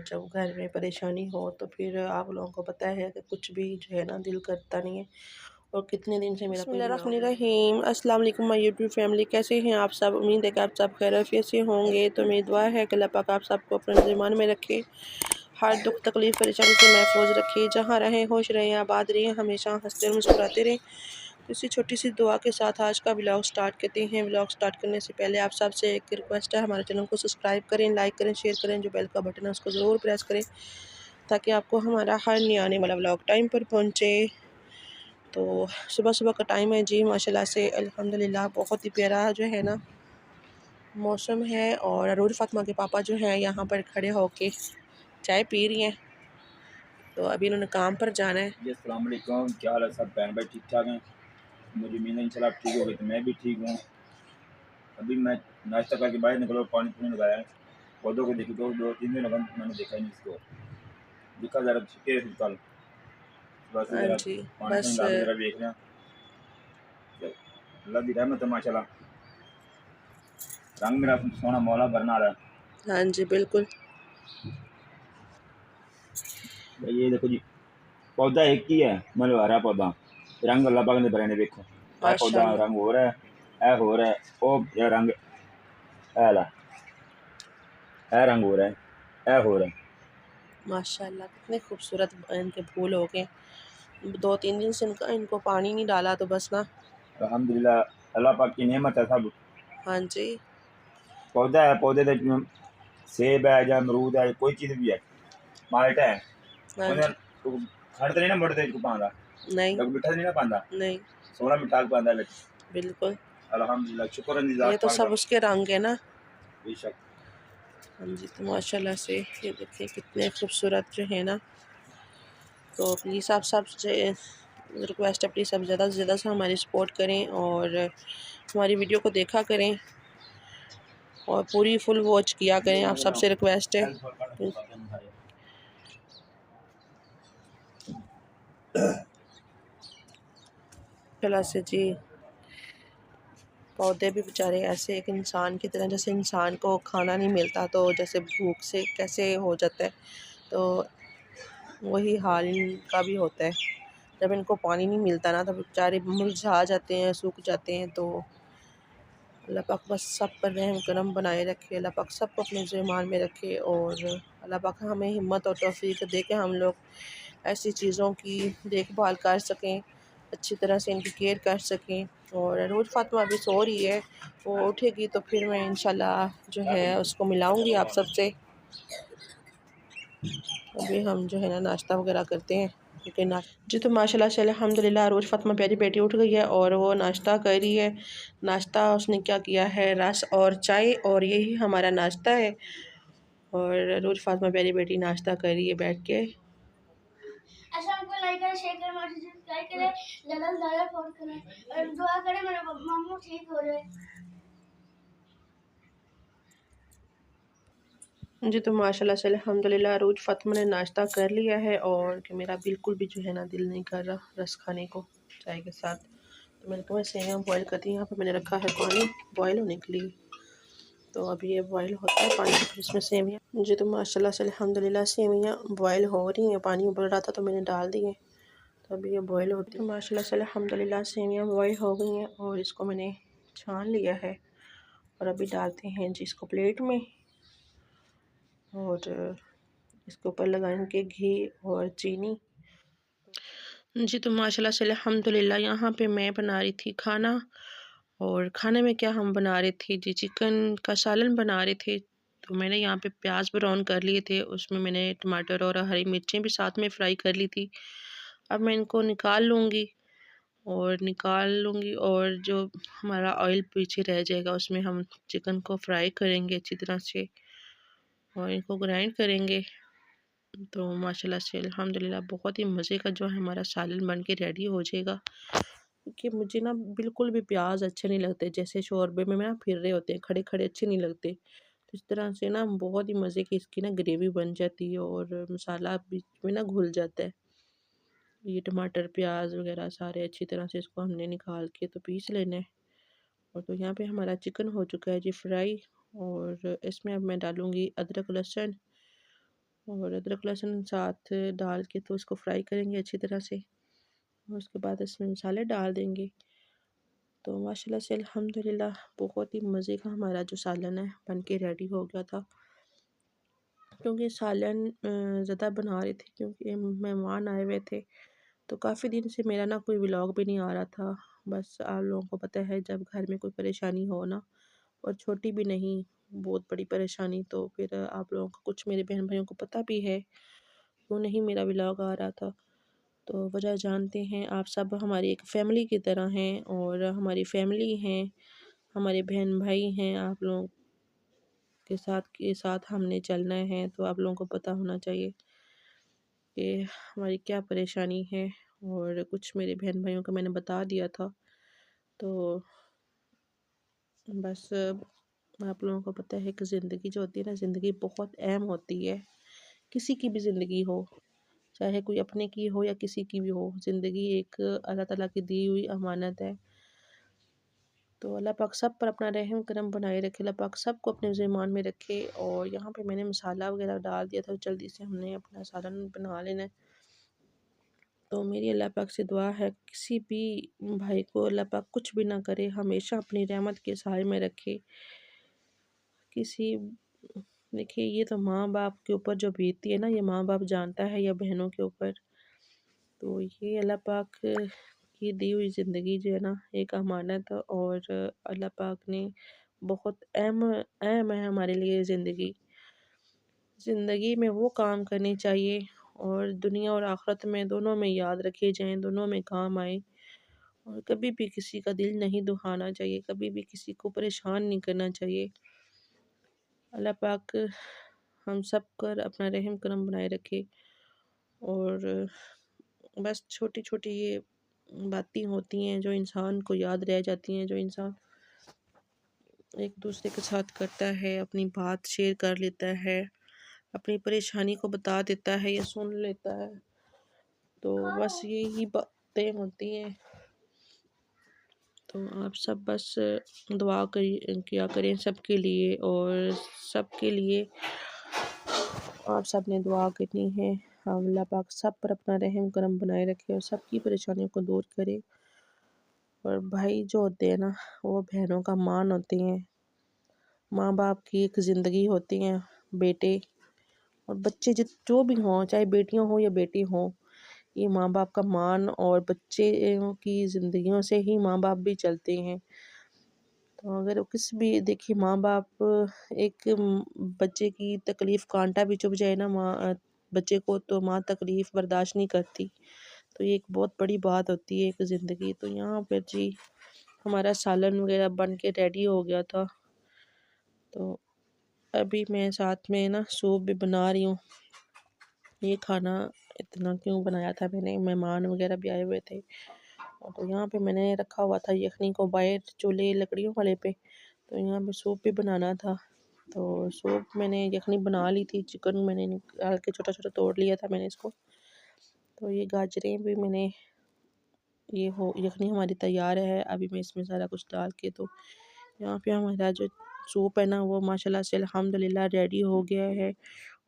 और जब घर में परेशानी हो तो फिर आप लोगों को पता है कि कुछ भी जो है ना दिल करता नहीं है। और कितने दिन से मेरा बिस्मिल्लाहिर्रहमानिर्रहीम, अस्सलाम वालेकुम माय यूट्यूब फैमिली। कैसे हैं आप सब? उम्मीद है कि आप सब खैरियत से होंगे। तो मेरी दुआ है कि अल्लाह पाक आप सबको अपने ज़ीमान में रखे, हर दुख तकलीफ़ परेशानी से महफूज रखे। जहाँ रहें खुश रहें, आबाद रहें, हमेशा हंसते और मुस्कुराते रहें। तो इसी छोटी सी दुआ के साथ आज का व्लॉग स्टार्ट करते हैं। व्लॉग स्टार्ट करने से पहले आप सबसे एक रिक्वेस्ट है, हमारे चैनल को सब्सक्राइब करें, लाइक करें, शेयर करें। जो बेल का बटन है उसको ज़रूर प्रेस करें ताकि आपको हमारा हर नया आने वाला व्लॉग टाइम पर पहुँचे। तो सुबह सुबह का टाइम है जी, माशाल्लाह से अल्हम्दुलिल्लाह बहुत ही प्यारा जो है ना मौसम है। और अरूर फातिमा के पापा जो हैं यहाँ पर खड़े होके चाय पी रही हैं। तो अभी इन्होंने काम पर जाना है। जी अस्सलाम वालेकुम, क्या हाल है सब बहन भाई? ठीक ठाक हैं? मुझे उम्मीद है इंशाल्लाह आप ठीक हो गए, तो मैं भी ठीक हूँ। अभी मैं नाश्ता करके बाहर निकला, पानी पूनी लगाया है पौधों को। देखी तो 2-3 दिन लगा मैंने देखा ही नहीं इसको। देखा ज़रा छुट्टी है फिर कल सुबह से हाँ ज़रा जी, पानी बस पूनी ला के ज़रा देख रहे हैं। तो अल्लाह की रहमत है माशाल्लाह, रंग मेरा सोना मौला भरना आ रहा है। हाँ जी बिल्कुल। भाई ये देखो जी, पौधा एक ही है मतलब हरा पौधा, रंग अल्लाह पाक ने भरे ने। देखो यह पौधा माशाल्लाह रंग हो रहा है, यह हो रहा है, ओ यह रंग ऐला यह रंग हो रहा है, यह हो रहा है। माशाल्लाह कितने खूबसूरत इनके फूल हो गए। 2-3 दिन से इनको पानी नहीं डाला तो बस ना। अल्हम्दुलिल्लाह अल्लाह पाक की नेमत है सब। हाँ जी। पौधा है, पौधे दे सेब है या अमरूद है, कोई चीज़ भी है, माल्टा है, हाँ उन्हें जी। खंड तो नहीं ना मुड़ते इसको पाँदा, नहीं जब मिठा नहीं ना पाँदा, नहीं सोना मिठास पाँदा बिच। बिल्कुल। अल्हम्दुलिल्लाह, शुक्र है ये निजात तो पाक दा। सब उसके रंग है ना। बेशक। हाँ जी, तो माशाल्लाह से ये देखिए कितने खूबसूरत जो है ना। तो प्लीज़ आप सब से रिक्वेस्ट है, प्लीज़ आप ज़्यादा से ज़्यादा से हमारी सपोर्ट करें और हमारी वीडियो को देखा करें और पूरी फुल वॉच किया करें। आप सबसे रिक्वेस्ट है। चला से जी, पौधे भी बेचारे ऐसे एक इंसान की तरह, जैसे इंसान को खाना नहीं मिलता तो जैसे भूख से कैसे हो जाता है, तो वही हाल इनका भी होता है। जब इनको पानी नहीं मिलता ना तो बेचारे मुरझा जाते हैं, सूख जाते हैं। तो अल्लाह पाक बस सब पर रहम करम बनाए रखे। अल्लाह पाक सबको अपने ईमान में रखे और अल्लाह पाक हमें हिम्मत और तौफीक दे के हम लोग ऐसी चीज़ों की देखभाल कर सकें, अच्छी तरह से इनकी केयर कर सकें। और रोज़ फातिमा अभी सो रही है, वो उठेगी तो फिर मैं इंशाल्लाह जो है उसको मिलाऊंगी आप सबसे। अभी हम जो है ना नाश्ता वगैरह करते हैं क्योंकि ना जी। तो माशाल्लाह से अल्हम्दुलिल्लाह रोज़ फातिमा प्यारी बेटी उठ गई है और वो नाश्ता कर रही है। नाश्ता उसने क्या किया है, रस और चाय, और यही हमारा नाश्ता है। और रोज़ फातिमा प्यारी बेटी नाश्ता कर रही है बैठ के। अच्छा हमको लाइक करें, शेयर करें, सब्सक्राइब करें, ज़्यादा से ज़्यादा फॉलो करें और दुआ करें मेरे मम्मी ठीक हो जाए। जी। तो माशाल्लाह से अल्हम्दुलिल्लाह रोज़ फातिमा ने नाश्ता कर लिया है और कि मेरा बिल्कुल भी जो है ना दिल नहीं कर रहा रस खाने को चाय के साथ। तो मैंने कहा सेवइयाँ बॉयल करती हूँ। यहाँ पर मैंने रखा है पानी बॉयल होने के लिए। तो अभी ये बॉयल होता है पानी, फिर इसमें सेवइयाँ। जी। तो माशाल्लाह से अल्हम्दुलिल्लाह सेवइयाँ बॉयल हो रही हैं। पानी उबल रहा था तो मैंने डाल दिए, तो अभी ये बॉयल होती है। तो माशाल्लाह से अल्हम्दुलिल्लाह सेवइयाँ बॉयल हो गई हैं और इसको मैंने छान लिया है और अभी डालते हैं जी इसको प्लेट में। और इसके ऊपर लगाएंगे घी और चीनी। जी। तो माशाल्लाह से अल्हम्दुलिल्लाह यहाँ पे मैं बना रही थी खाना। और खाने में क्या हम बना रहे थे जी, चिकन का सालन बना रहे थे। तो मैंने यहाँ पे प्याज ब्राउन कर लिए थे, उसमें मैंने टमाटर और हरी मिर्चें भी साथ में फ्राई कर ली थी। अब मैं इनको निकाल लूँगी और जो हमारा ऑयल पीछे रह जाएगा उसमें हम चिकन को फ्राई करेंगे अच्छी तरह से और इनको ग्राइंड करेंगे। तो माशाल्लाह से अल्हम्दुलिल्लाह बहुत ही मज़े का जो है हमारा सालन बन के रेडी हो जाएगा। क्योंकि मुझे ना बिल्कुल भी प्याज अच्छे नहीं लगते, जैसे शोरबे में ना फिर रहे होते हैं खड़े खड़े, अच्छे नहीं लगते। तो इस तरह से ना बहुत ही मज़े की इसकी ना ग्रेवी बन जाती है और मसाला बीच में ना घुल जाता है। ये टमाटर प्याज वगैरह सारे अच्छी तरह से इसको हमने निकाल के तो पीस लेना है। और तो यहाँ पे हमारा चिकन हो चुका है जी फ्राई। और इसमें अब मैं डालूँगी अदरक लहसुन और अदरक लहसुन साथ डाल के तो इसको फ्राई करेंगे अच्छी तरह से, और उसके बाद इसमें मसाले डाल देंगे। तो माशाल्लाह से अल्हम्दुलिल्लाह बहुत ही मज़े का हमारा जो सालन है बन के रेडी हो गया था। क्योंकि सालन ज़्यादा बना रही थी क्योंकि मेहमान आए हुए थे, तो काफ़ी दिन से मेरा ना कोई व्लॉग भी नहीं आ रहा था। बस आप लोगों को पता है जब घर में कोई परेशानी हो ना, और छोटी भी नहीं, बहुत बड़ी परेशानी, तो फिर आप लोगों को, कुछ मेरे बहन भाइयों को पता भी है क्यों नहीं मेरा व्लॉग आ रहा था। तो वजह जानते हैं आप सब, हमारी एक फ़ैमिली की तरह हैं और हमारी फ़ैमिली हैं, हमारे बहन भाई हैं, आप लोगों के साथ हमने चलना है, तो आप लोगों को पता होना चाहिए कि हमारी क्या परेशानी है। और कुछ मेरे बहन भाइयों को मैंने बता दिया था, तो बस आप लोगों को पता है कि ज़िंदगी जो होती है ना, ज़िंदगी बहुत अहम होती है। किसी की भी ज़िंदगी हो, चाहे कोई अपने की हो या किसी की भी हो, ज़िंदगी एक अल्लाह ताला की दी हुई अमानत है। तो अल्लाह पाक सब पर अपना रहम करम बनाए रखे, अल्लाह पाक सबको अपने ज़ीमान में रखे। और यहाँ पे मैंने मसाला वगैरह डाल दिया था, जल्दी से हमने अपना सालन बना लेना है। तो मेरी अल्लाह पाक से दुआ है किसी भी भाई को अल्लाह पाक कुछ भी ना करे, हमेशा अपनी रहमत के साए में रखे। किसी देखिए, ये तो माँ बाप के ऊपर जो बीतती है ना, ये माँ बाप जानता है, या बहनों के ऊपर। तो ये अल्लाह पाक की दी हुई ज़िंदगी जो है ना, एक अमानत है, और अल्लाह पाक ने बहुत अहम अहम है हमारे लिए ज़िंदगी। ज़िंदगी में वो काम करने चाहिए और दुनिया और आखिरत में दोनों में याद रखे जाएँ, दोनों में काम आए। और कभी भी किसी का दिल नहीं दुखाना चाहिए, कभी भी किसी को परेशान नहीं करना चाहिए। अल्लाह पाक हम सब पर अपना रहम करम बनाए रखे। और बस छोटी-छोटी ये बातें होती हैं जो इंसान को याद रह जाती हैं, जो इंसान एक दूसरे के साथ करता है, अपनी बात शेयर कर लेता है, अपनी परेशानी को बता देता है या सुन लेता है। तो बस यही बातें होती हैं। तो आप सब बस दुआ किया करें सबके लिए, और सबके लिए आप सब ने दुआ करनी है। अल्लाह पाक सब पर अपना रहम करम बनाए रखे और सबकी परेशानियों को दूर करे। और भाई जो होते हैं ना, वो बहनों का मान होते हैं। माँ बाप की एक ज़िंदगी होती है, बेटे और बच्चे जो भी हों, चाहे बेटियाँ हों या बेटे हों, ये माँ बाप का मान, और बच्चे की ज़िंदगियों से ही माँ बाप भी चलते हैं। तो अगर वो किसी भी, देखिए माँ बाप, एक बच्चे की तकलीफ़ कांटा भी चुभ जाए ना बच्चे को, तो माँ तकलीफ़ बर्दाश्त नहीं करती। तो ये एक बहुत बड़ी बात होती है एक ज़िंदगी। तो यहाँ पर जी हमारा सालन वगैरह बन के रेडी हो गया था। तो अभी मैं साथ में ना सूप भी बना रही हूँ। ये खाना इतना क्यों बनाया था मैंने, मेहमान वगैरह भी आए हुए थे। और तो यहाँ पे मैंने रखा हुआ था यखनी को बाहर चूल्हे लकड़ियों वाले पे। तो यहाँ पे सूप भी बनाना था। तो सूप मैंने यखनी बना ली थी, चिकन मैंने निकाल के छोटा छोटा तोड़ लिया था मैंने इसको। तो ये गाजरें भी मैंने, ये हो यखनी हमारी तैयार है। अभी मैं इसमें सारा कुछ डाल के, तो यहाँ पे हमारा जो सूप है ना, वो माशाल्लाह से अल्हम्दुलिल्लाह रेडी हो गया है।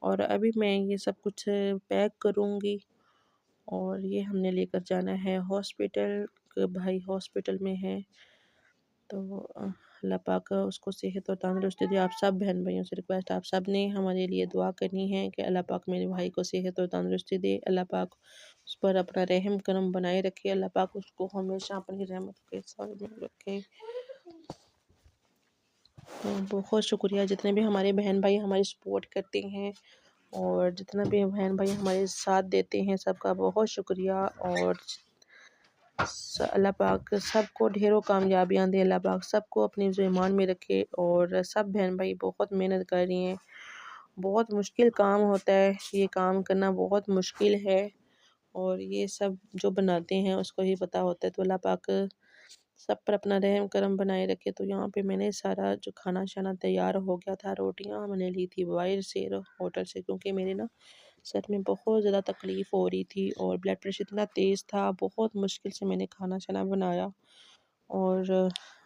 और अभी मैं ये सब कुछ पैक करूँगी, और ये हमने लेकर जाना है हॉस्पिटल। भाई हॉस्पिटल में है, तो अल्लाह पाक उसको सेहत और तंदुरुस्ती दे। आप सब बहन भाइयों से रिक्वेस्ट, आप सब ने हमारे लिए दुआ करनी है कि अल्लाह पाक मेरे भाई को सेहत और तंदुरुस्ती दे, अल्लाह पाक उस पर अपना रहम करम बनाए रखे, अल्लाह पाक उसको हमेशा अपनी रहमत के साथ में रखे। तो बहुत शुक्रिया जितने भी हमारे बहन भाई हमारी सपोर्ट करते हैं, और जितना भी बहन भाई हमारे साथ देते हैं, सबका बहुत शुक्रिया। और अल्लाह पाक सबको ढेरों कामयाबियाँ दे, अल्लाह पाक सबको अपने ईमान में रखे। और सब बहन भाई बहुत मेहनत कर रही हैं, बहुत मुश्किल काम होता है, ये काम करना बहुत मुश्किल है। और ये सब जो बनाते हैं उसको ही पता होता है। तो अल्लाह पाक सब पर अपना रहम करम बनाए रखे। तो यहाँ पे मैंने सारा जो खाना शाना तैयार हो गया था, रोटियाँ मैंने ली थी बाहर से होटल से, क्योंकि मेरे ना सर में बहुत ज़्यादा तकलीफ़ हो रही थी और ब्लड प्रेशर इतना तेज़ था। बहुत मुश्किल से मैंने खाना शाना बनाया। और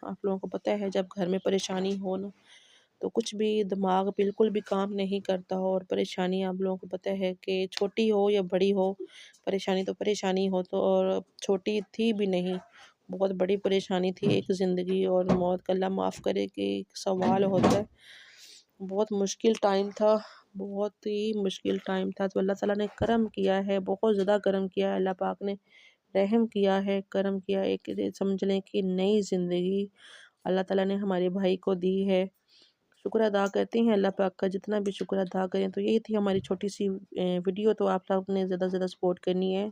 आप लोगों को पता है जब घर में परेशानी हो ना, तो कुछ भी दिमाग बिल्कुल भी काम नहीं करता हो, और परेशानी आप लोगों को पता है कि छोटी हो या बड़ी हो, परेशानी तो परेशानी हो, तो और छोटी थी भी नहीं, बहुत बड़ी परेशानी थी। एक ज़िंदगी और मौत का, अल्लाह माफ़ करे, कि एक सवाल होता है। बहुत मुश्किल टाइम था, बहुत ही मुश्किल टाइम था, तो अल्लाह ताला ने करम किया है, बहुत ज़्यादा करम किया है। अल्लाह पाक ने रहम किया है, करम किया है, एक ये समझ लें कि नई ज़िंदगी अल्लाह ताला ने हमारे भाई को दी है। शुक्र अदा करते हैं अल्लाह पाक का, जितना भी शुक्र अदा करें। तो यही थी हमारी छोटी सी वीडियो, तो आप लोग ने ज़्यादा से ज़्यादा सपोर्ट करनी है।